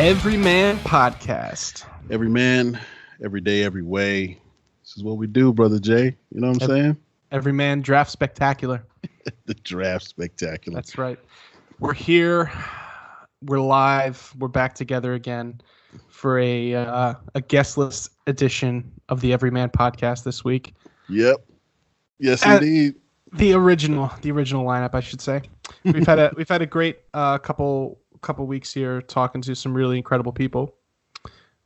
Everyman podcast. Every man, every day, every way. This is what we do, Brother Jay. You know what I'm saying? Everyman draft spectacular. The draft spectacular. That's right. We're here. We're live. We're back together again for a guestless edition of the Everyman podcast this week. Yep. Yes, indeed. The original lineup, I should say. We've had a great couple weeks here talking to some really incredible people.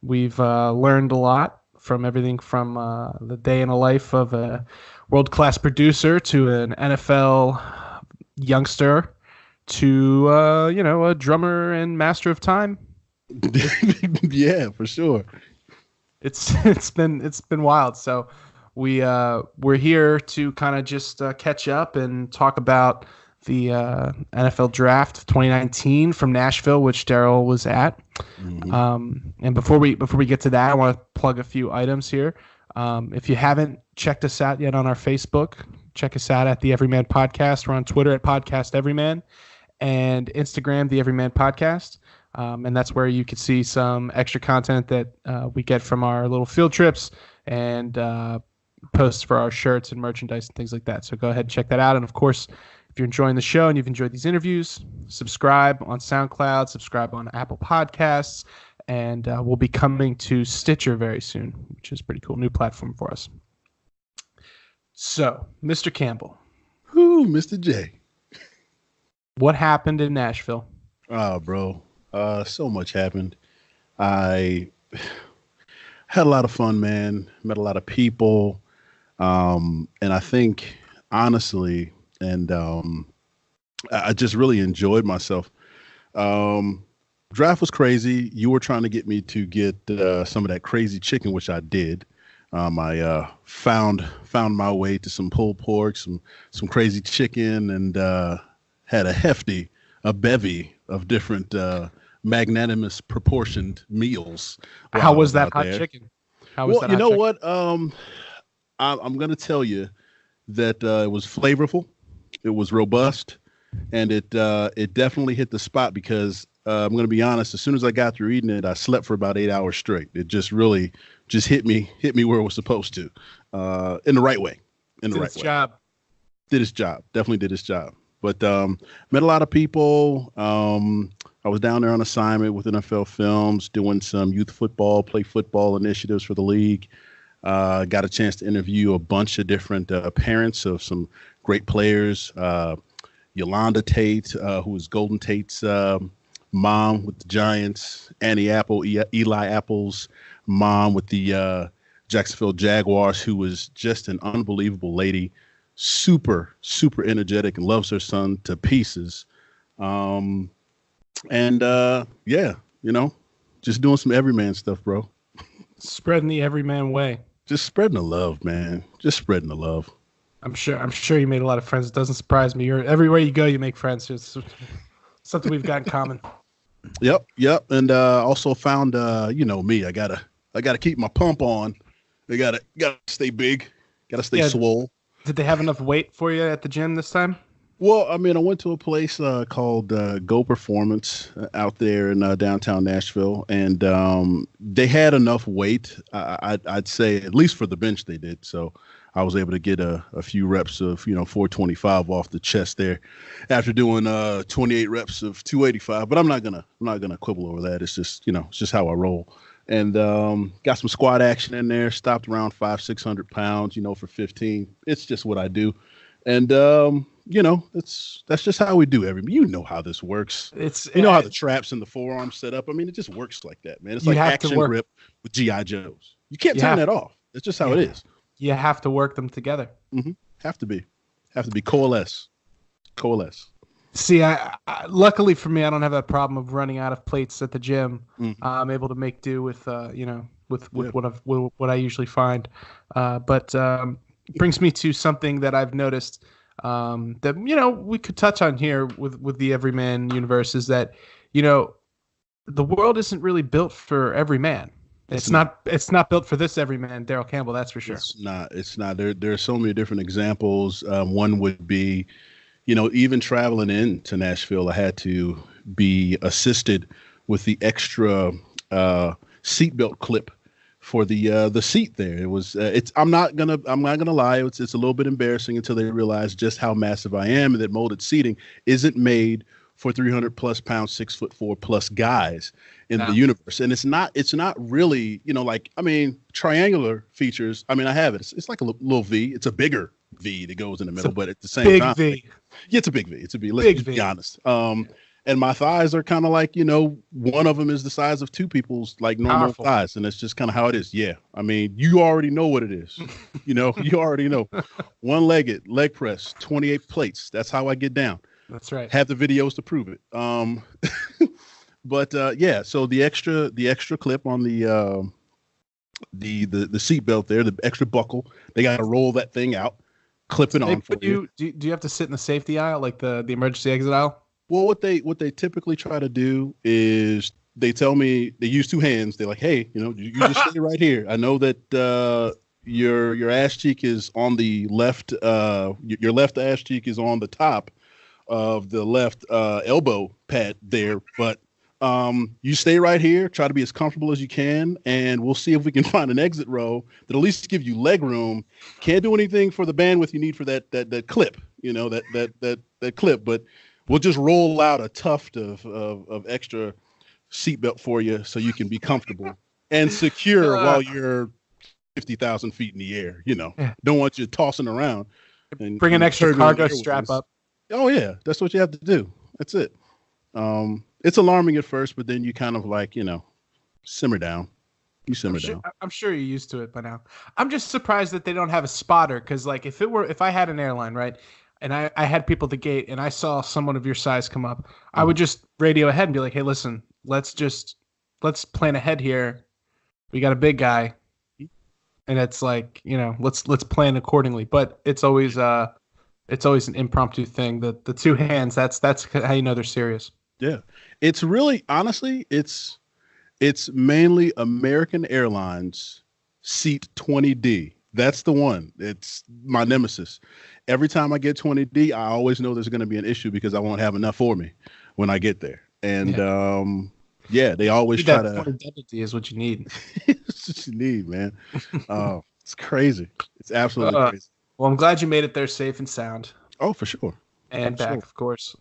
We've learned a lot from everything from the day in the life of a world-class producer to an NFL youngster to a drummer and master of time. Yeah, for sure. It's been wild. So we're here to kind of just catch up and talk about the NFL Draft 2019 from Nashville, which Darrell was at. Mm-hmm. And before we get to that, I want to plug a few items here. If you haven't checked us out yet on our Facebook, check us out at the Everyman Podcast. We're on Twitter at Podcast Everyman and Instagram, the Everyman Podcast. And that's where you can see some extra content that we get from our little field trips and posts for our shirts and merchandise and things like that. So go ahead and check that out. And of course, if you're enjoying the show and you've enjoyed these interviews, subscribe on SoundCloud, subscribe on Apple Podcasts, and we'll be coming to Stitcher very soon, which is a pretty cool new platform for us. So, Mr. Campbell. Whoo, Mr. J. What happened in Nashville? Oh, bro. So much happened. I had a lot of fun, man. Met a lot of people. And I think, honestly, and I just really enjoyed myself. Draft was crazy. You were trying to get me to get some of that crazy chicken, which I did. I found my way to some pulled pork, some crazy chicken, and had a bevy of different magnanimous proportioned meals. How was that hot chicken? How was that? You know what? I'm going to tell you that it was flavorful. It was robust, and it definitely hit the spot because I'm going to be honest. As soon as I got through eating it, I slept for about 8 hours straight. It just really hit me where it was supposed to, in the right way. Did its job. Definitely did its job. But met a lot of people. I was down there on assignment with NFL Films, doing some youth football, play football initiatives for the league. Got a chance to interview a bunch of different parents of some great players. Yolanda Tate, who is Golden Tate's mom with the Giants. Annie Apple, Eli Apple's mom with the Jacksonville Jaguars, who was just an unbelievable lady. Super, super energetic and loves her son to pieces. Yeah, just doing some everyman stuff, bro. Spreading the everyman way. Just spreading the love, man. Just spreading the love. I'm sure you made a lot of friends. It doesn't surprise me. Everywhere you go, you make friends. It's something we've got in common. Yep. And also found me. I gotta keep my pump on. They gotta stay big. Gotta stay swole. Did they have enough weight for you at the gym this time? Well, I mean, I went to a place called Go Performance out there in downtown Nashville, and they had enough weight. I'd say at least for the bench they did. So I was able to get a few reps of 425 off the chest there, after doing 28 reps of 285. But I'm not gonna quibble over that. It's just how I roll. And got some squat action in there. Stopped around 500-600 pounds. For 15. It's just what I do. And that's just how we do everything. You know how this works. How the traps and the forearms set up. I mean, it just works like that, man. It's like action grip with G.I. Joes. You can't turn that off. It's just how it is. You have to work them together. Mm-hmm. Have to be coalesce. See, I luckily for me, I don't have that problem of running out of plates at the gym. Mm-hmm. I'm able to make do with what I usually find. But brings me to something that I've noticed that we could touch on here with the Everyman universe is that the world isn't really built for every man. It's not built for this everyman, Darrell Campbell. That's for sure. It's not. There are so many different examples. One would be, even traveling into Nashville, I had to be assisted with the extra seatbelt clip for the seat there. It was I'm not gonna lie, it's a little bit embarrassing until they realize just how massive I am and that molded seating isn't made for 300 plus pounds, 6'4" plus guys in the universe. And it's not really, like, I mean, triangular features. I mean, I have it. It's like a little V. It's a bigger V that goes in the middle, but at the same time, V. Yeah, it's a big V. It's a V. Let's be honest. And my thighs are kind of like, one of them is the size of two people's like normal thighs. And that's just kind of how it is. Yeah. I mean, you already know what it is. You already know. One-legged, leg press, 28 plates. That's how I get down. That's right. Have the videos to prove it. But yeah, so the extra clip on the seat belt there, the extra buckle, they got to roll that thing out, clip it on for you. Do you have to sit in the safety aisle, like the emergency exit aisle? Well, what they typically try to do is they tell me they use two hands. They're like, hey, you just stay right here. I know that your ass cheek is on the left. Your left ass cheek is on the top of the left elbow pad there, but you stay right here. Try to be as comfortable as you can, and we'll see if we can find an exit row that at least give you leg room. Can't do anything for the bandwidth you need for that clip. That clip, but we'll just roll out a tuft of extra seatbelt for you so you can be comfortable and secure while you're 50,000 feet in the air. Don't want you tossing around. And bring an extra cargo strap up. Oh yeah, that's what you have to do. That's it. It's alarming at first, but then you kind of like, simmer down. You simmer down. I'm sure you're used to it by now. I'm just surprised that they don't have a spotter, because like if I had an airline, right, and I had people at the gate and I saw someone of your size come up, I would just radio ahead and be like, hey, listen, let's plan ahead here. We got a big guy, and it's like, let's plan accordingly. But it's always an impromptu thing. The two hands, that's how you know they're serious. Yeah. It's really, honestly, it's mainly American Airlines seat 20D. That's the one. It's my nemesis. Every time I get 20D, I always know there's going to be an issue because I won't have enough for me when I get there. And they always try to. 20D is what you need. It's what you need, man. It's crazy. It's absolutely crazy. Well, I'm glad you made it there safe and sound. Oh, for sure. And back, of course.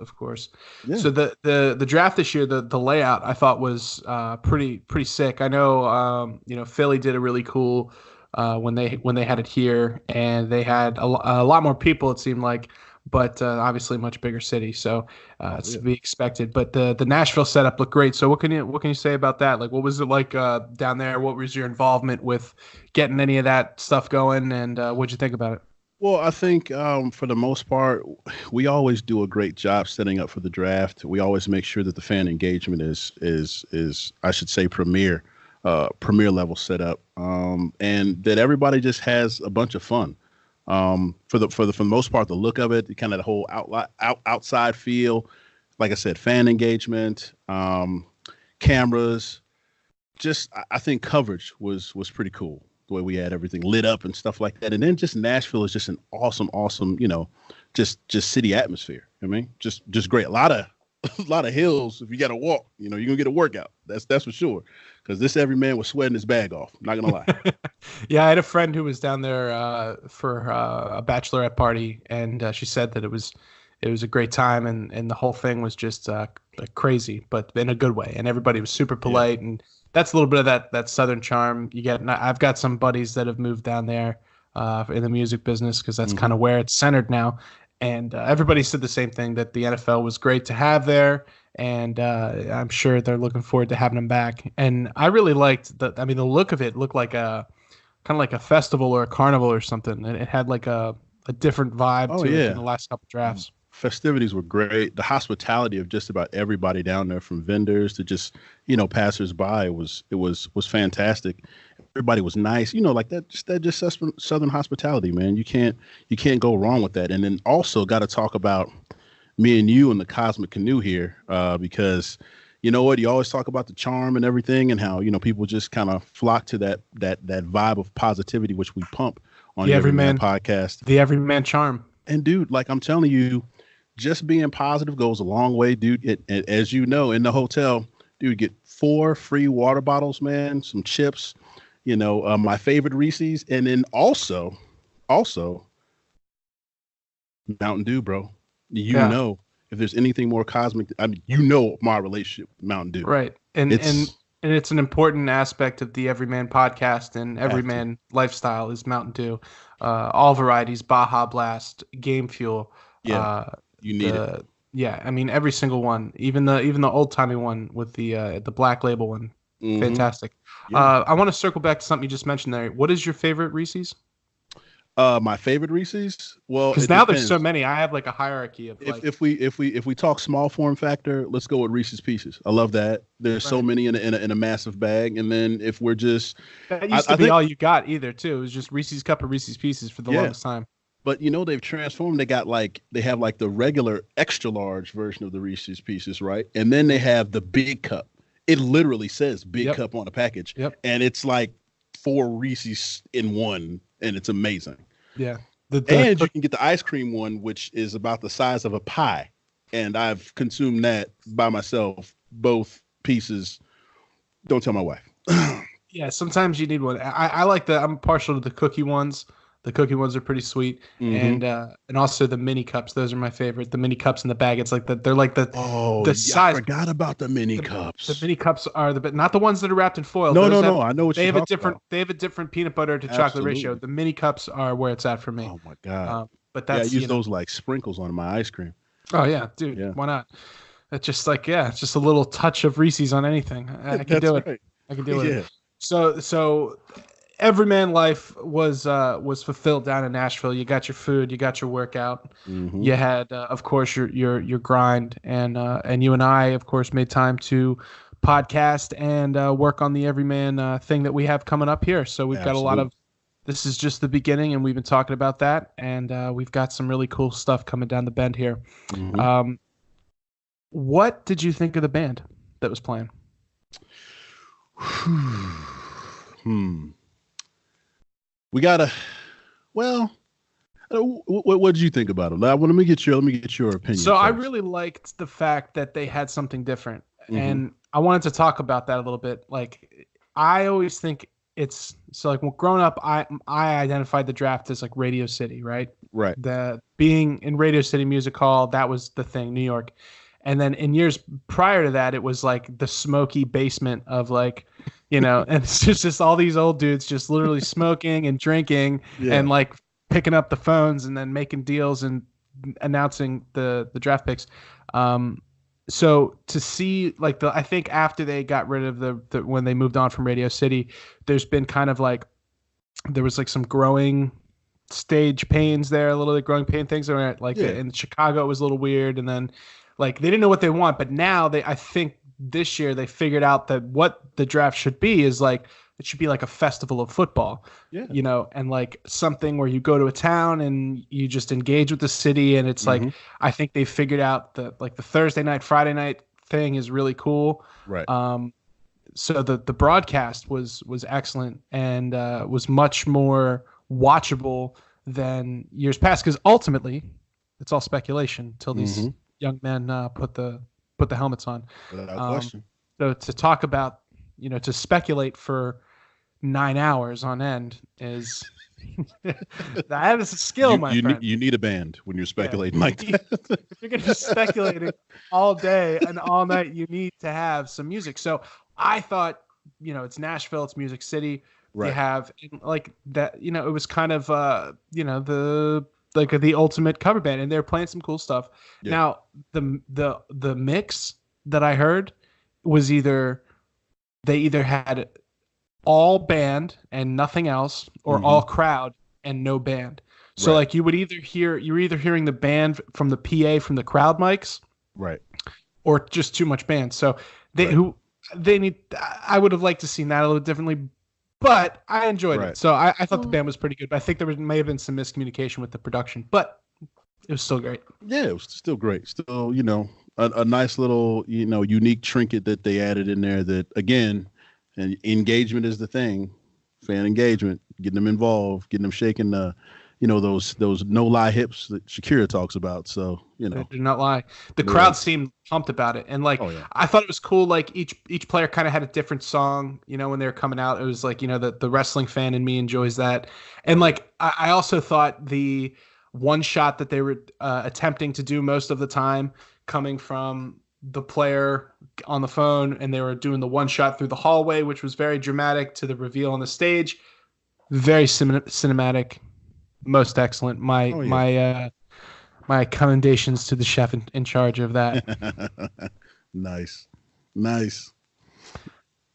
Yeah. So the draft this year, the layout I thought was pretty sick. I know Philly did a really cool when they had it here, and they had a lot more people, it seemed like, but obviously a much bigger city, so it's to be expected. But the Nashville setup looked great. So what can you say about that? Like, what was it like down there? What was your involvement with getting any of that stuff going, and what'd you think about it? Well, I think for the most part, we always do a great job setting up for the draft. We always make sure that the fan engagement is I should say premier level setup, and that everybody just has a bunch of fun. For the most part, the look of it, kind of the whole outside feel, like I said, fan engagement, cameras, just I think coverage was pretty cool. The way we had everything lit up and stuff like that. And then just Nashville is just an awesome, just city atmosphere. I mean, just great. A lot of hills. If you got to walk, you're going to get a workout. That's for sure. Because this Everyman was sweating his bag off. Not going to lie. Yeah, I had a friend who was down there for a bachelorette party, and she said that it was a great time, and the whole thing was just crazy, but in a good way. And everybody was super polite, and that's a little bit of that Southern charm you get. And I've got some buddies that have moved down there in the music business, because that's kind of where it's centered now. And everybody said the same thing, that the NFL was great to have there. And I'm sure they're looking forward to having him back. And I really liked the look of it looked like kind of like a festival or a carnival or something. It had like a different vibe to it in the last couple drafts. Festivities were great. The hospitality of just about everybody down there, from vendors to just, passersby, was fantastic. Everybody was nice, like that just Southern hospitality, man. You can't go wrong with that. And then also got to talk about me and you and the Cosmic Canoe here, because you know what, you always talk about the charm and everything, and how, people just kind of flock to that vibe of positivity, which we pump on the Everyman podcast. The Everyman charm. And dude, like I'm telling you, just being positive goes a long way, dude. As you know, in the hotel, You would get 4 free water bottles, man, some chips, my favorite Reese's, and then also Mountain Dew, bro. Yeah. If there's anything more cosmic, I mean, my relationship with Mountain Dew. Right. And it's an important aspect of the Everyman podcast and Everyman lifestyle is Mountain Dew. All varieties, Baja Blast, Game Fuel. Yeah. You need it. Yeah, I mean every single one, even the old timey one with the black label one, fantastic. Yeah. I want to circle back to something you just mentioned there. What is your favorite Reese's? My favorite Reese's. Well, because now there's so many. I have like a hierarchy of if we talk small form factor, let's go with Reese's Pieces. I love that. There's so many in a massive bag, and then if we're just that used to be all you got either too. It was just Reese's Cup or Reese's Pieces for the longest time. But they've transformed. They have like the regular extra large version of the Reese's Pieces, right? And then they have the big cup. It literally says big cup on the package. Yep. And it's like 4 Reese's in one, and it's amazing. Yeah. And you can get the ice cream one, which is about the size of a pie. And I've consumed that by myself, both pieces. Don't tell my wife. Yeah, sometimes you need one. I'm partial to the cookie ones. The cookie ones are pretty sweet, and also the mini cups. Those are my favorite. The mini cups in the bag. It's like they're like the size. I forgot about the mini cups. The mini cups are not the ones that are wrapped in foil. No. I know what they you're have talking about. They have a different peanut butter to chocolate ratio. The mini cups are where it's at for me. Oh my god! But that's I use those like sprinkles on my ice cream. Oh yeah, dude. Yeah. Why not? It's just it's just a little touch of Reese's on anything. I can do it. I can do it. So. Everyman life was fulfilled down in Nashville. You got your food, you got your workout, you had of course your grind, and you and I of course made time to podcast and work on the Everyman thing that we have coming up here. So we've got a lot of. This is just the beginning, and we've been talking about that, and we've got some really cool stuff coming down the bend here. What did you think of the band that was playing? We gotta. Well, what did you think about it? Let me get your opinion. So first. I really liked the fact that they had something different, and I wanted to talk about that a little bit. Like, I always think when growing up, I identified the draft as like Radio City, right? Right. The being in Radio City Music Hall, that was the thing, New York. And then in years prior to that, it was like the smoky basement of like, and it's just all these old dudes just literally smoking and drinking and like picking up the phones and then making deals and announcing the draft picks. So to see like I think after they got rid of when they moved on from Radio City, there's been kind of like, there was like some growing stage pains there, a little bit growing pain things. Like in Chicago, it was a little weird. And then, like, they didn't know what they want, but now I think this year they figured out that what the draft should be is like, it should be like a festival of football, and like something where you go to a town and you just engage with the city. And it's like, I think they figured out that like the Thursday night, Friday night thing is really cool. Right. So the broadcast was excellent and was much more watchable than years past. Cause ultimately it's all speculation till these young men put the helmets on. Without question. So to talk about, to speculate for 9 hours on end is that is a skill, my friend. You need a band when you're speculating like that. If you're going to be speculating all day and all night, you need to have some music. So I thought, it's Nashville, it's Music City. Right. They have like that, it was kind of, the ultimate cover band, and they're playing some cool stuff. Yeah. Now, the mix that I heard was they either had all band and nothing else, or all crowd and no band. So like you're either hearing the band from the PA from the crowd mics, right, or just too much band. So I would have liked to see that a little differently. But I enjoyed it. So I thought the band was pretty good. But I think may have been some miscommunication with the production. But it was still great. Yeah, it was still great. Still, a nice little, unique trinket that they added in there that, again, and engagement is the thing. Fan engagement, getting them involved, getting them shaking the those no lie hips that Shakira talks about. So They do not lie. The they're, crowd seemed pumped about it, and like oh yeah, I thought it was cool. Like each player kind of had a different song. When they were coming out, it was like the wrestling fan in me enjoys that, and like I also thought the one shot that they were attempting to do most of the time, coming from the player on the phone, and they were doing the one shot through the hallway, which was very dramatic, to the reveal on the stage, very cinematic, most excellent. oh yeah. My commendations to the chef in charge of that. Nice, nice.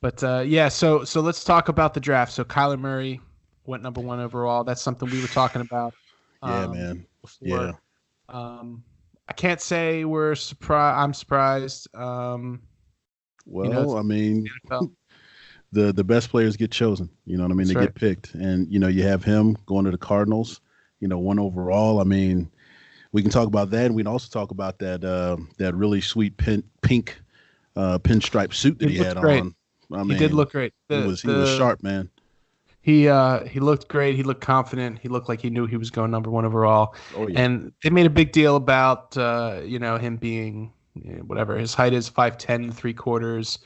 But yeah, so let's talk about the draft. So Kyler Murray went number 1 overall. That's something we were talking about Yeah, man. before. Yeah. I can't say we're surprised. I'm surprised. Well, I mean, NFL. the best players get chosen. You know what I mean? That's They right. get picked, and you have him going to the Cardinals. 1 overall. I mean, we can talk about that, and we can also talk about that really sweet pink pinstripe suit that He he looked had great. on. I He mean, did look great. he was sharp, man. He looked great. He looked confident. He looked like he knew he was going number 1 overall. Oh yeah. And they made a big deal about him being whatever his height is, 5'10" 3/4.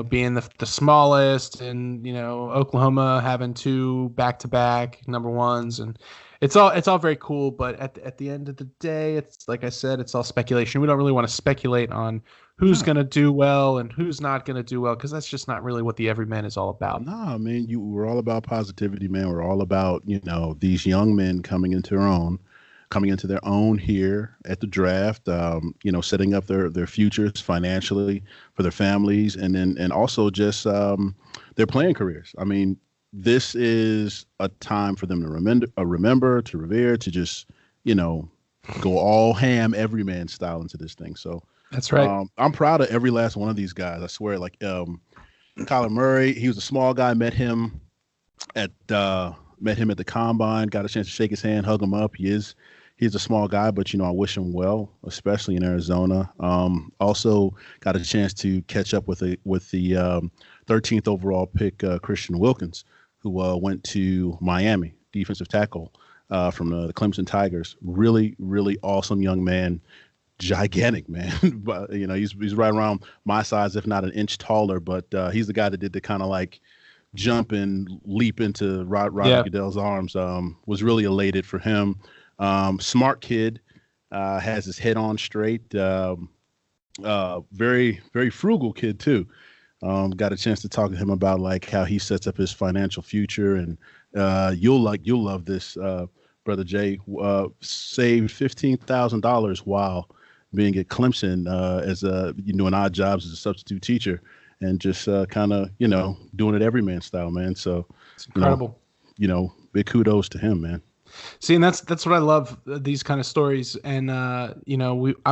Being the smallest, and Oklahoma having 2 back-to-back number 1s, and it's all very cool. But at the end of the day, it's like I said, it's all speculation. We don't really want to speculate on who's going to do well and who's not going to do well, because that's just not really what the Everyman is all about. No, I mean, we're all about positivity, man. We're all about, these young men coming into their own here at the draft, setting up their futures financially for their families, and also just their playing careers. I mean, this is a time for them to remember, to revere, to just, go all ham Everyman style into this thing. So That's right. I'm proud of every last one of these guys. I swear, like Kyler Murray, he was a small guy. Met him at the combine. Got a chance to shake his hand, hug him up. He's a small guy, but I wish him well, especially in Arizona. Also got a chance to catch up with the 13th overall pick, Christian Wilkins, who went to Miami, defensive tackle from the Clemson Tigers. Really, really awesome young man. Gigantic man, but he's right around my size, if not an inch taller. But he's the guy that did the kind of like jump and leap into Roger Goodell's arms. Was really elated for him. Smart kid, has his head on straight. Very, very frugal kid too. Got a chance to talk to him about like how he sets up his financial future, and you'll love this, brother Jay. Saved $15,000 while being at Clemson as doing odd jobs as a substitute teacher, and just kind of doing it Everyman style, man. So It's incredible. Big kudos to him, man. See, and that's what I love, these kind of stories, and I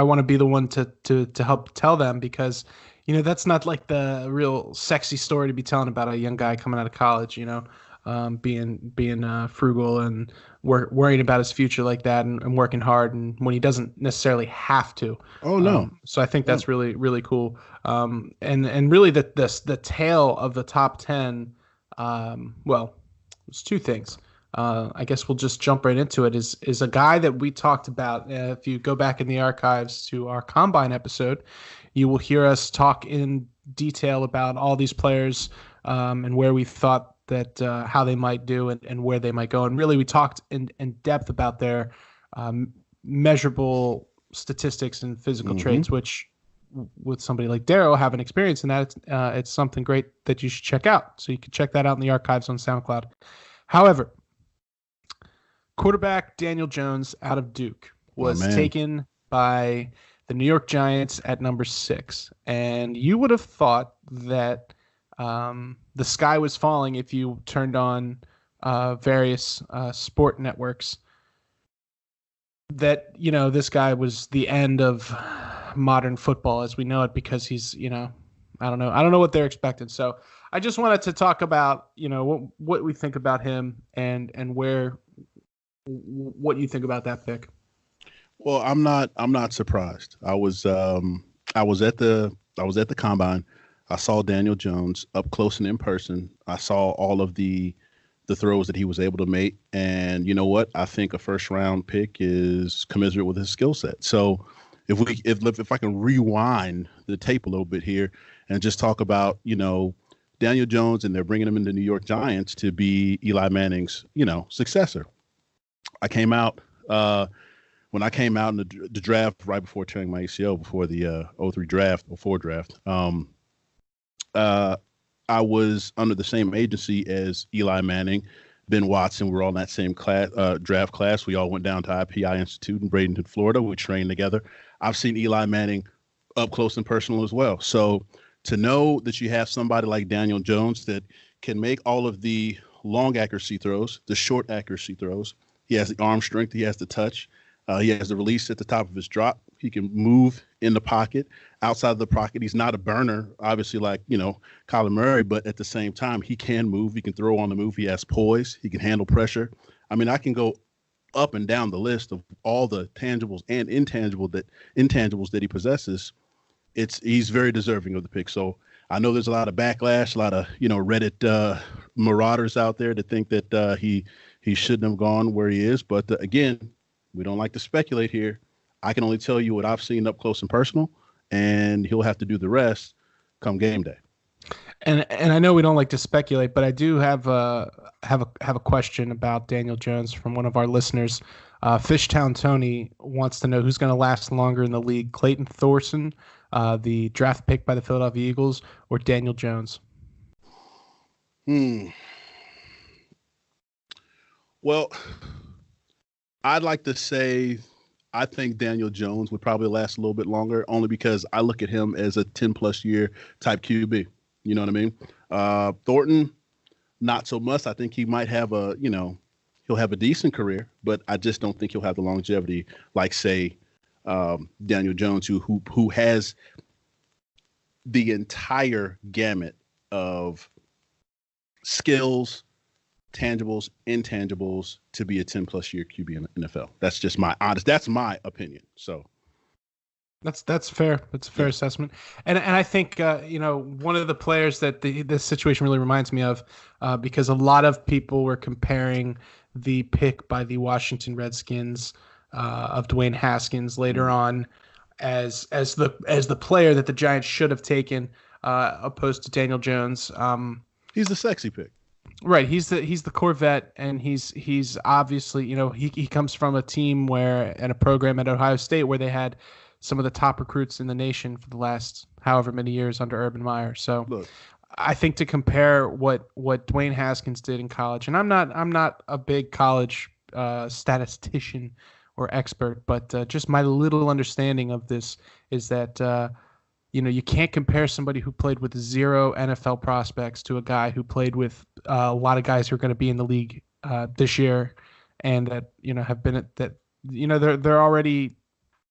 want to be the one to help tell them, because that's not like the real sexy story to be telling about a young guy coming out of college, being frugal and worrying about his future like that, and working hard, and when he doesn't necessarily have to. Oh no. So I think that's really, really cool. And really the tale of the top 10. Well, there's 2 things. I guess we'll just jump right into it. Is a guy that we talked about. If you go back in the archives to our Combine episode, you will hear us talk in detail about all these players, and where we thought that how they might do, and where they might go. And really, we talked in depth about their measurable statistics and physical traits, which with somebody like Darrell having experience in that, it's something great that you should check out. So you can check that out in the archives on SoundCloud. However, quarterback Daniel Jones out of Duke was taken by the New York Giants at number 6. And you would have thought that the sky was falling if you turned on various sport networks, that, this guy was the end of modern football as we know it, because he's, I don't know what they're expecting. So I just wanted to talk about, what we think about him, and what you think about that pick. Well, I'm not surprised. I was at the combine. I saw Daniel Jones up close and in person. I saw all of the the throws that he was able to make. And you know what? I think a first round pick is commensurate with his skill set. So if I can rewind the tape a little bit here and just talk about, Daniel Jones, and they're bringing him into New York Giants to be Eli Manning's, successor. I came out when I came out in the draft right before tearing my ACL before the 03 draft, before draft. I was under the same agency as Eli Manning, Ben Watson. We're all in that same class, draft class. We all went down to IPI Institute in Bradenton, Florida. We trained together. I've seen Eli Manning up close and personal as well. So to know that you have somebody like Daniel Jones that can make all of the long accuracy throws, the short accuracy throws, he has the arm strength, he has the touch, he has the release at the top of his drop. He can move in the pocket, outside of the pocket. He's not a burner, obviously, like, Kyler Murray, but at the same time, he can move. He can throw on the move. He has poise. He can handle pressure. I mean, I can go up and down the list of all the tangibles and intangibles that he possesses. He's very deserving of the pick. So I know there's a lot of backlash, a lot of, Reddit marauders out there that think that he shouldn't have gone where he is. But again, we don't like to speculate here. I can only tell you what I've seen up close and personal, and he'll have to do the rest come game day. And I know we don't like to speculate, but I do have a question about Daniel Jones from one of our listeners. Fishtown Tony wants to know who's going to last longer in the league: Clayton Thorson, the draft pick by the Philadelphia Eagles, or Daniel Jones? Well, I'd like to say I think Daniel Jones would probably last a little bit longer, only because I look at him as a 10-plus year type QB. You know what I mean? Thornton, not so much. I think he might have he'll have a decent career, but I just don't think he'll have the longevity like, say, Daniel Jones, who has the entire gamut of skills, tangibles, intangibles to be a 10-plus year QB in the NFL. That's just that's my opinion. So that's fair. That's a fair assessment. And I think, one of the players that this situation really reminds me of, because a lot of people were comparing the pick by the Washington Redskins of Dwayne Haskins later on as the player that the Giants should have taken, opposed to Daniel Jones. He's the sexy pick. Right, he's the Corvette, and he's obviously, he comes from a team and a program at Ohio State where they had some of the top recruits in the nation for the last however many years under Urban Meyer. So look, I think to compare what Dwayne Haskins did in college, and I'm not a big college statistician or expert, but just my little understanding of this is that you can't compare somebody who played with 0 NFL prospects to a guy who played with a lot of guys who are going to be in the league this year, and that have been at that. They're already.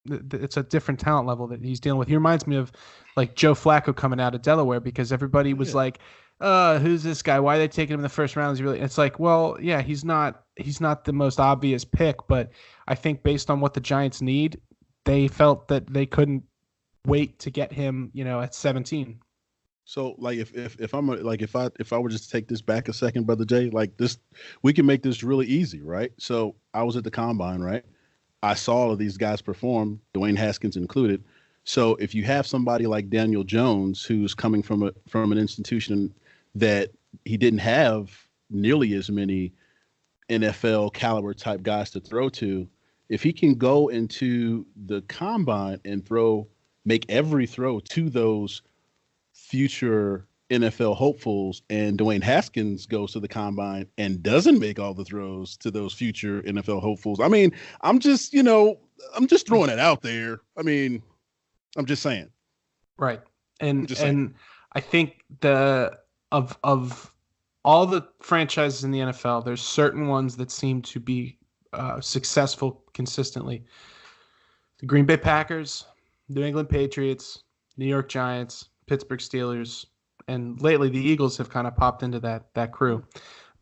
It's a different talent level that he's dealing with. He reminds me of like Joe Flacco coming out of Delaware, because everybody was like, "Who's this guy? Why are they taking him in the first round?" It's like, well, yeah, he's not the most obvious pick, but I think based on what the Giants need, they felt that they couldn't wait to get him, at 17. So like if I were just to take this back a second, Brother Jay, like this, we can make this really easy, right? So I was at the combine, right? I saw all of these guys perform, Dwayne Haskins included. So if you have somebody like Daniel Jones, who's coming from an institution that he didn't have nearly as many NFL caliber type guys to throw to, if he can go into the combine and make every throw to those future NFL hopefuls, and Dwayne Haskins goes to the combine and doesn't make all the throws to those future NFL hopefuls. I mean, I'm just throwing it out there. I mean, I'm just saying. Right. And I think of all the franchises in the NFL, there's certain ones that seem to be successful consistently. The Green Bay Packers, New England Patriots, New York Giants, Pittsburgh Steelers, and lately the Eagles have kind of popped into that crew.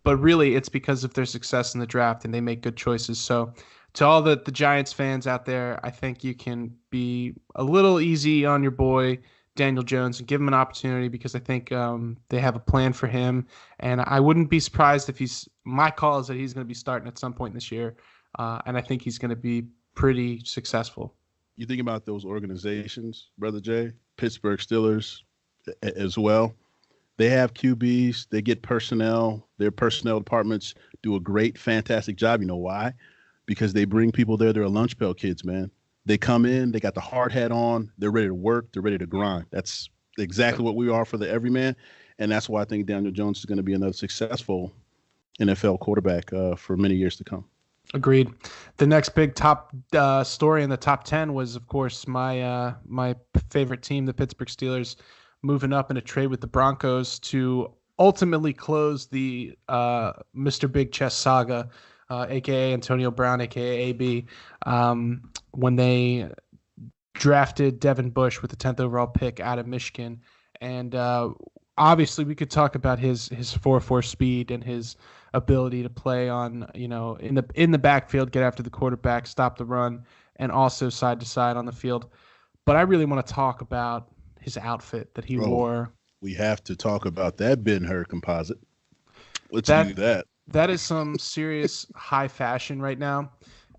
But really, it's because of their success in the draft, and they make good choices. So to all the Giants fans out there, I think you can be a little easy on your boy Daniel Jones and give him an opportunity because I think they have a plan for him. And I wouldn't be surprised if my call is that he's going to be starting at some point this year. And I think he's going to be pretty successful. You think about those organizations, Brother Jay, Pittsburgh Steelers as well. They have QBs. They get personnel. Their personnel departments do a great, fantastic job. You know why? Because they bring people there. They're lunch pail kids, man. They come in. They got the hard hat on. They're ready to work. They're ready to grind. That's exactly what we are for the Everyman. And that's why I think Daniel Jones is going to be another successful NFL quarterback for many years to come. Agreed. The next big top story in the top 10 was, of course, my favorite team, the Pittsburgh Steelers, moving up in a trade with the Broncos to ultimately close the Mr. Big Chest saga, a.k.a. Antonio Brown, a.k.a. AB, when they drafted Devin Bush with the 10th overall pick out of Michigan. And obviously we could talk about his 4.4 speed and his ability to play on, in the backfield, get after the quarterback, stop the run, and also side to side on the field. But I really want to talk about his outfit that he wore. We have to talk about that Ben-Hur composite. Let's do that. That is some serious high fashion right now.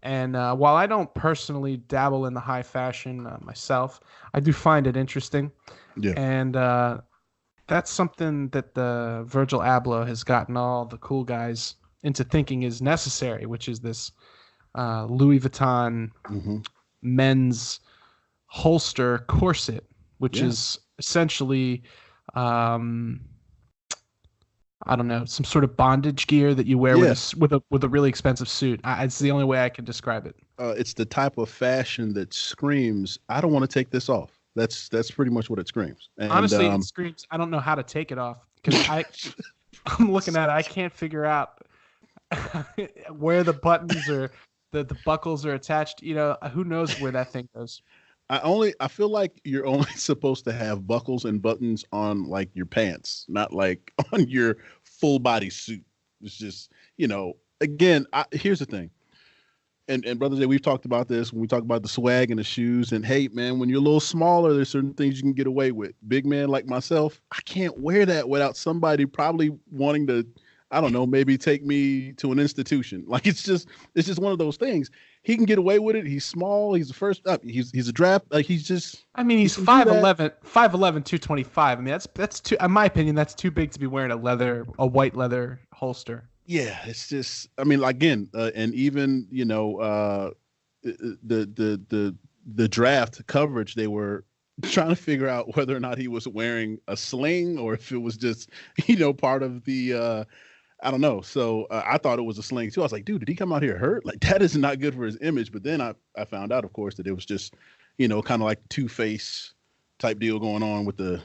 And while I don't personally dabble in the high fashion myself, I do find it interesting. Yeah. And that's something that the Virgil Abloh has gotten all the cool guys into thinking is necessary, which is this Louis Vuitton men's holster corset, which is essentially, I don't know, some sort of bondage gear that you wear with a really expensive suit. It's the only way I can describe it. It's the type of fashion that screams, I don't want to take this off. That's pretty much what it screams. And, honestly, it screams, I don't know how to take it off because I'm looking at it. I can't figure out where the buttons or the buckles are attached. Who knows where that thing goes. I feel like you're only supposed to have buckles and buttons on like your pants, not like on your full body suit. It's just, again, here's the thing. And Brother Jay, we've talked about this when we talk about the swag and the shoes. And hey, man, when you're a little smaller, there's certain things you can get away with. Big man like myself, I can't wear that without somebody probably wanting to, I don't know, maybe take me to an institution. Like it's just one of those things. He can get away with it. He's small. He's the first up. He's a draft. Like he's 5'11", 225. I mean, that's too, in my opinion, that's too big to be wearing a white leather holster. Yeah, it's just, I mean, again, and even, the draft coverage, they were trying to figure out whether or not he was wearing a sling or if it was just, part of the, I don't know. So I thought it was a sling too. I was like, dude, did he come out here hurt? Like that is not good for his image. But then I found out, of course, that it was just, kind of like Two-Face type deal going on with the,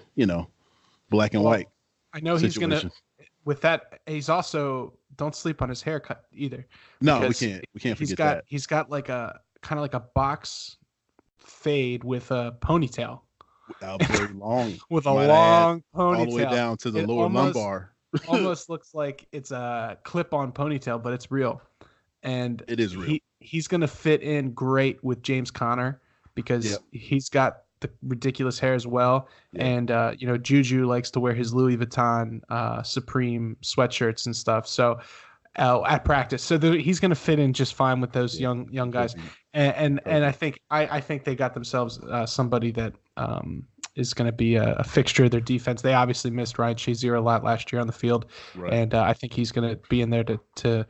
black and white. I know situation. He's going to, with that, he's also, don't sleep on his haircut either. No, we can't forget that. He's got like a kind of like a box fade with a ponytail. Very long. With a long ponytail. All the way down to the lower lumbar. Almost looks like it's a clip-on ponytail, but it's real. And it is real. He's going to fit in great with James Conner because he's got the ridiculous hair as well. Yeah. And, Juju likes to wear his Louis Vuitton Supreme sweatshirts and stuff. So at practice, so he's going to fit in just fine with those young guys. And I think they got themselves somebody that is going to be a fixture of their defense. They obviously missed Ryan Shazier a lot last year on the field, and I think he's going to be in there to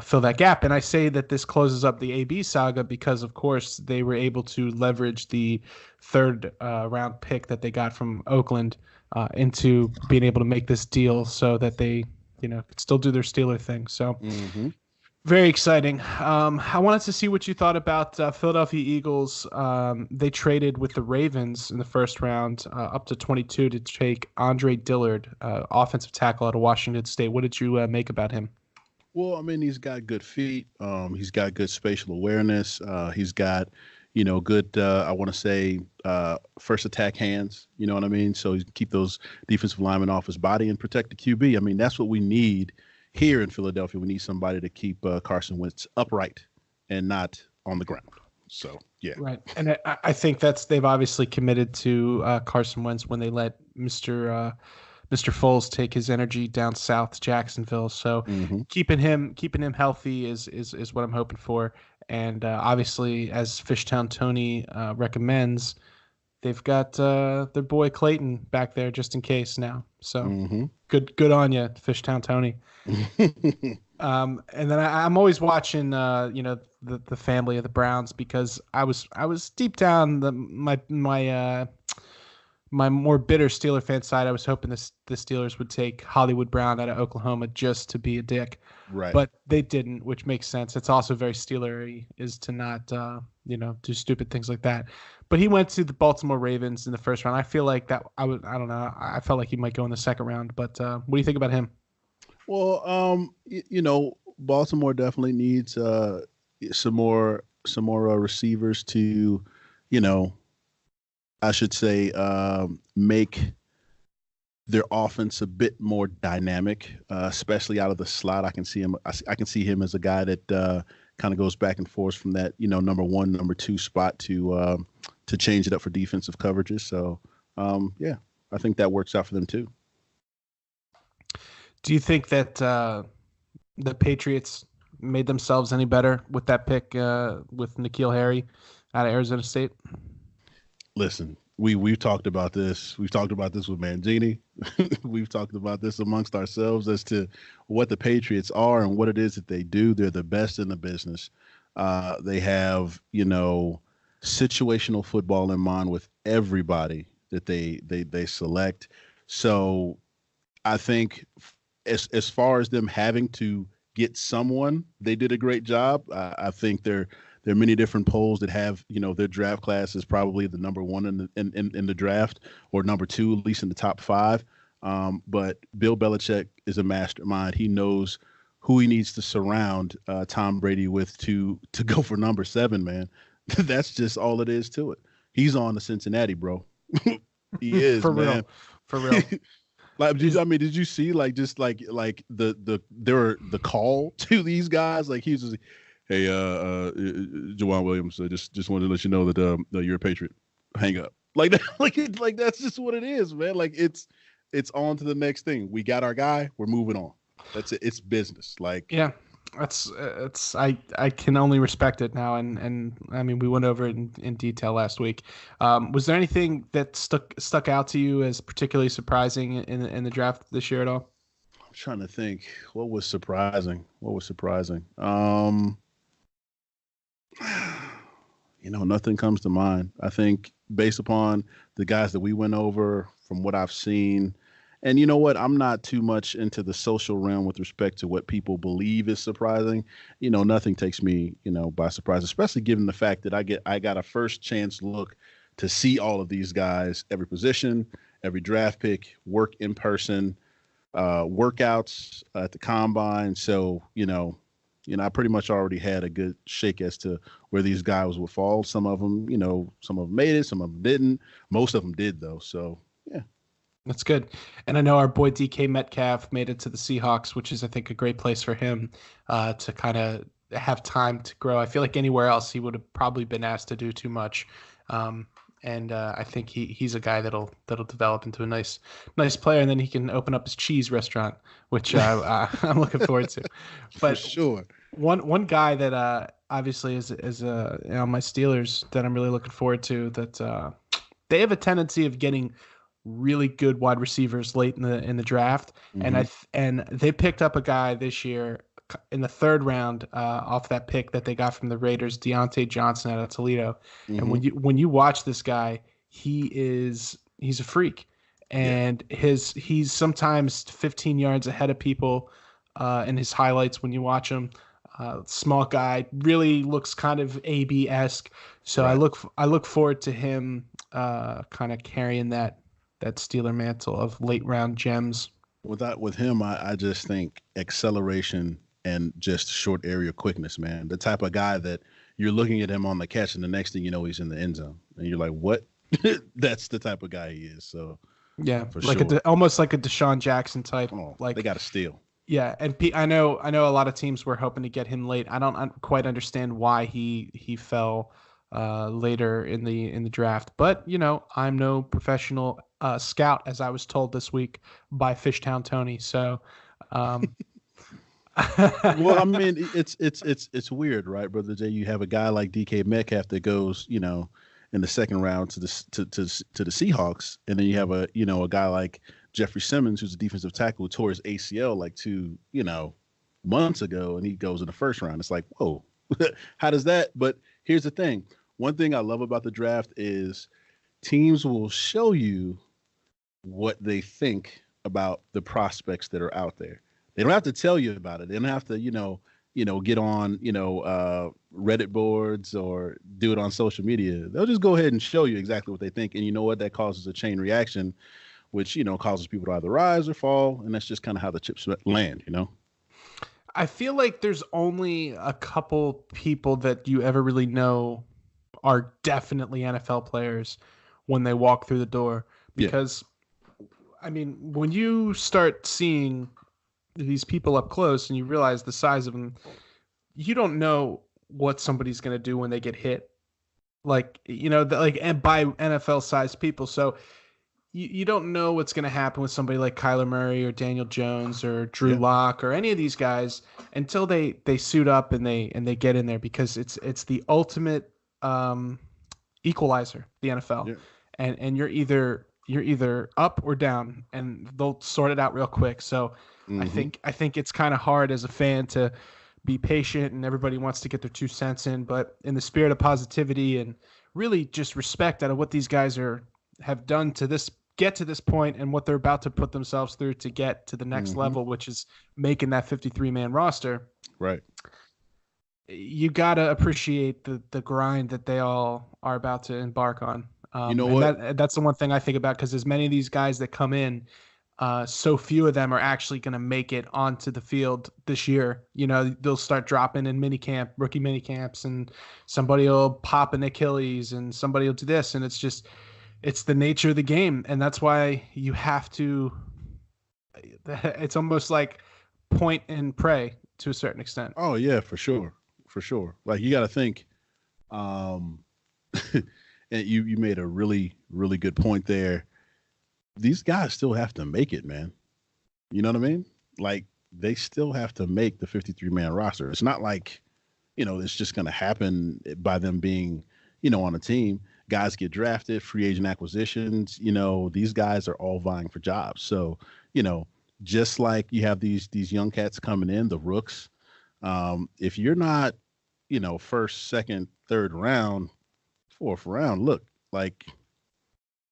fill that gap. And I say that this closes up the AB saga because, of course, they were able to leverage the third round pick that they got from Oakland into being able to make this deal so that they, could still do their Steeler thing. So very exciting. I wanted to see what you thought about Philadelphia Eagles. They traded with the Ravens in the first round up to 22 to take Andre Dillard, offensive tackle out of Washington State. What did you make about him? Well, I mean, he's got good feet. He's got good spatial awareness. He's got, good, I want to say, first attack hands. You know what I mean? So he can keep those defensive linemen off his body and protect the QB. I mean, that's what we need here in Philadelphia. We need somebody to keep Carson Wentz upright and not on the ground. So Yeah. Right, and I think they've obviously committed to Carson Wentz when they let Mr. Foles take his energy down south to Jacksonville. So Hmm. keeping him healthy is what I'm hoping for. And obviously, as Fishtown Tony recommends, they've got their boy Clayton back there just in case now. So Hmm. good on you, Fishtown Tony. And then I'm always watching, the family of the Browns because I was deep down my more bitter Steeler fan side. I was hoping the Steelers would take Hollywood Brown out of Oklahoma just to be a dick, Right. but they didn't, which makes sense. It's also very Steelery is to not do stupid things like that. But he went to the Baltimore Ravens in the first round. I feel like that I don't know. I felt like he might go in the second round. But what do you think about him? Well, Baltimore definitely needs some more receivers to, you know, I should say, make their offense a bit more dynamic, especially out of the slot. I can see him. I can see him as a guy that kind of goes back and forth from that, number one, number two spot to change it up for defensive coverages. So, yeah, I think that works out for them too. Do you think that the Patriots made themselves any better with that pick with N'Keal Harry out of Arizona State? Listen, we've talked about this. We've talked about this with Mangini. We've talked about this amongst ourselves as to what the Patriots are and what it is that they do. They're the best in the business. They have, situational football in mind with everybody that they select. So I think as far as them having to get someone, they did a great job. I think there are many different polls that have, their draft class is probably the number one in the draft, or number two, at least in the top five. But Bill Belichick is a mastermind. He knows who he needs to surround Tom Brady with to go for number seven, man. That's just all it is to it. He's on to Cincinnati, bro. He is, For man. real, for real. Did you see the call to these guys? Like he was just, hey, Jawan Williams, just wanted to let you know that you're a Patriot. Hang up. Like that, like that's just what it is, man. Like it's on to the next thing. We got our guy. We're moving on. That's it. It's business. Like, Yeah, it's I can only respect it now, and I mean we went over it in detail last week. Was there anything that stuck out to you as particularly surprising in the draft this year at all? I'm trying to think what was surprising. Nothing comes to mind. I think based upon the guys that we went over, from what I've seen, and you know what, I'm not too much into the social realm with respect to what people believe is surprising. Nothing takes me, by surprise, especially given the fact that I got a first chance look to see all of these guys, every position, every draft pick, work in person, workouts at the combine. So, I pretty much already had a good shake as to where these guys would fall. Some of them made it, some of them didn't. Most of them did, though. So, yeah. That's good. And I know our boy DK Metcalf made it to the Seahawks, which is, I think, a great place for him to kind of have time to grow. I feel like anywhere else he would have probably been asked to do too much. And I think he's a guy that'll develop into a nice player, and then he can open up his cheese restaurant, which I'm looking forward to. But For sure. One guy that obviously is my Steelers that I'm really looking forward to, that they have a tendency of getting really good wide receivers late in the draft, Mm-hmm. and they picked up a guy this year in the third round off that pick that they got from the Raiders, Deontay Johnson out of Toledo. Mm-hmm. And when you watch this guy, he's a freak, and he's sometimes 15 yards ahead of people in his highlights when you watch him. Small guy, really looks kind of AB-esque. So Right. I look forward to him kind of carrying that Steeler mantle of late round gems. With him, I just think acceleration and just short area quickness, man. The type of guy that you're looking at him on the catch, and the next thing you know, he's in the end zone, and you're like, "What?" That's the type of guy he is. So, Yeah, for like sure. almost like a Deshaun Jackson type. Oh, Like, they got to steal. yeah, and I know a lot of teams were hoping to get him late. I don't quite understand why he fell later in the draft. But I'm no professional scout, as I was told this week by Fishtown Tony. So, Well, I mean, it's weird, right, brother Jay? You have a guy like DK Metcalf that goes, in the second round to the Seahawks, and then you have a guy like Jeffrey Simmons, who's a defensive tackle, who tore his ACL like 2 months ago, and he goes in the first round. It's like, whoa, how does that? But here's the thing: one thing I love about the draft is teams will show you what they think about the prospects that are out there. They don't have to tell you about it. They don't have to, get on, Reddit boards or do it on social media. They'll just go ahead and show you exactly what they think. And you know what? That causes a chain reaction, which, causes people to either rise or fall. And that's just kind of how the chips land. I feel like there's only a couple people that you ever really know are definitely NFL players when they walk through the door. Because, I mean, when you start seeing these people up close and you realize the size of them, you don't know what somebody's going to do when they get hit. And by NFL sized people. So you don't know what's going to happen with somebody like Kyler Murray or Daniel Jones or Drew Lock or any of these guys until they suit up and they get in there, because it's the ultimate equalizer, the NFL. And you're either up or down, and they'll sort it out real quick. So I think it's kind of hard as a fan to be patient, and everybody wants to get their 2 cents in, but in the spirit of positivity and really just respect out of what these guys have done to get to this point and what they're about to put themselves through to get to the next level, which is making that 53-man roster. Right. You got to appreciate the grind that they all are about to embark on. That's the one thing I think about, because as many of these guys that come in, so few of them are actually going to make it onto the field this year. They'll start dropping in rookie mini camps, and somebody will pop an Achilles and somebody will do this. And it's the nature of the game. And that's why you have to, it's almost like point and pray to a certain extent. Oh yeah, for sure. For sure. Like, you got to think, and you made a really, really good point there. These guys still have to make it, man. You know what I mean? Like, they still have to make the 53-man roster. It's not like, it's just going to happen by them being, on a team. Guys get drafted, free agent acquisitions. These guys are all vying for jobs. So, just like you have these young cats coming in, the rooks. If you're not, first, second, third round, fourth round, look, like,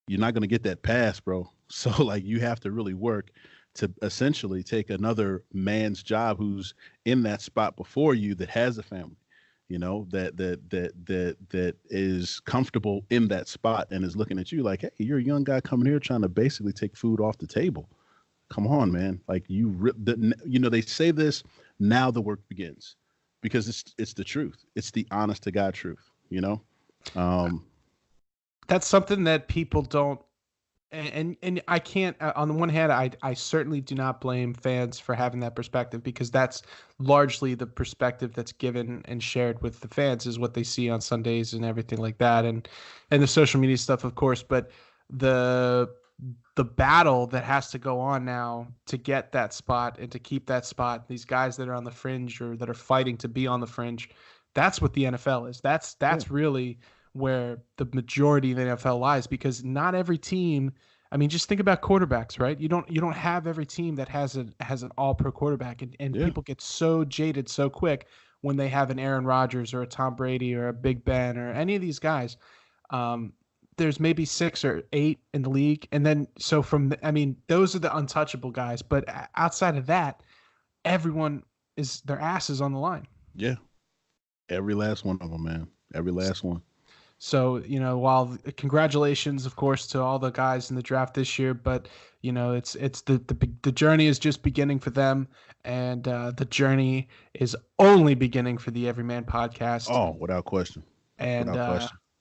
you're not going to get that pass, bro. So, like, you have to really work to essentially take another man's job who's in that spot before you, that has a family, that is comfortable in that spot and is looking at you like, hey, you're a young guy coming here trying to basically take food off the table. Come on, man. Like, they say this, now the work begins, because it's the truth. It's the honest to God truth, That's something that people don't, and I can't, on the one hand, I certainly do not blame fans for having that perspective, because that's largely the perspective that's given and shared with the fans, is what they see on Sundays and everything like that. And the social media stuff, of course, but the battle that has to go on now to get that spot and to keep that spot, these guys that are on the fringe or that are fighting to be on the fringe, that's what the NFL is. That's really where the majority of the NFL lies, because not every team, I mean, just think about quarterbacks, right? You don't have every team that has an all-pro quarterback, and people get so jaded so quick when they have an Aaron Rodgers or a Tom Brady or a Big Ben or any of these guys. There's maybe 6 or 8 in the league, and then those are the untouchable guys. But outside of that, everyone is, their ass is on the line. Yeah, every last one of them, man. Every last one. So, while congratulations, of course, to all the guys in the draft this year, but it's the journey is just beginning for them, and the journey is only beginning for the Everyman podcast. Oh, without question. And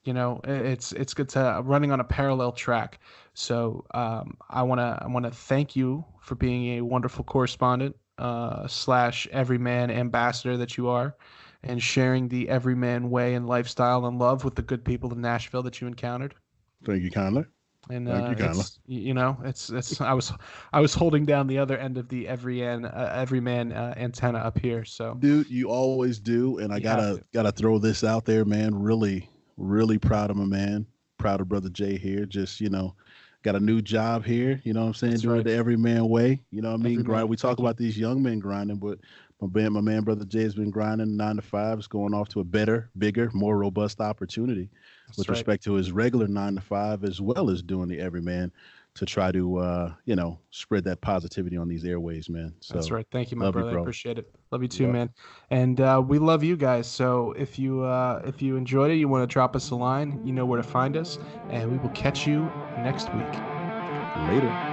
it's good to running on a parallel track. So I wanna thank you for being a wonderful correspondent / Everyman ambassador that you are. and sharing the everyman way and lifestyle and love with the good people of Nashville that you encountered. Thank you kindly. And Thank you kindly. it's I was holding down the other end of the everyman antenna up here. So Dude, you always do, and I you have gotta throw this out there, man. Really, really proud of my man. Proud of brother Jay here. Just got a new job here. You know what I'm saying? That's Doing it right. the everyman way. You know what I mean? Grind. Everyman. We talk Thank you. about these young men grinding, but my man, brother Jay has been grinding 9 to 5. It's going off to a better, bigger, more robust opportunity That's with right. respect to his regular 9 to 5, as well as doing the everyman to try to spread that positivity on these airways, man. That's So right. Thank you, my love you, brother. I bro. appreciate it. Love you too, Yep. man. And we love you guys. So if you enjoyed it, you want to drop us a line, you know where to find us, and we will catch you next week. Later.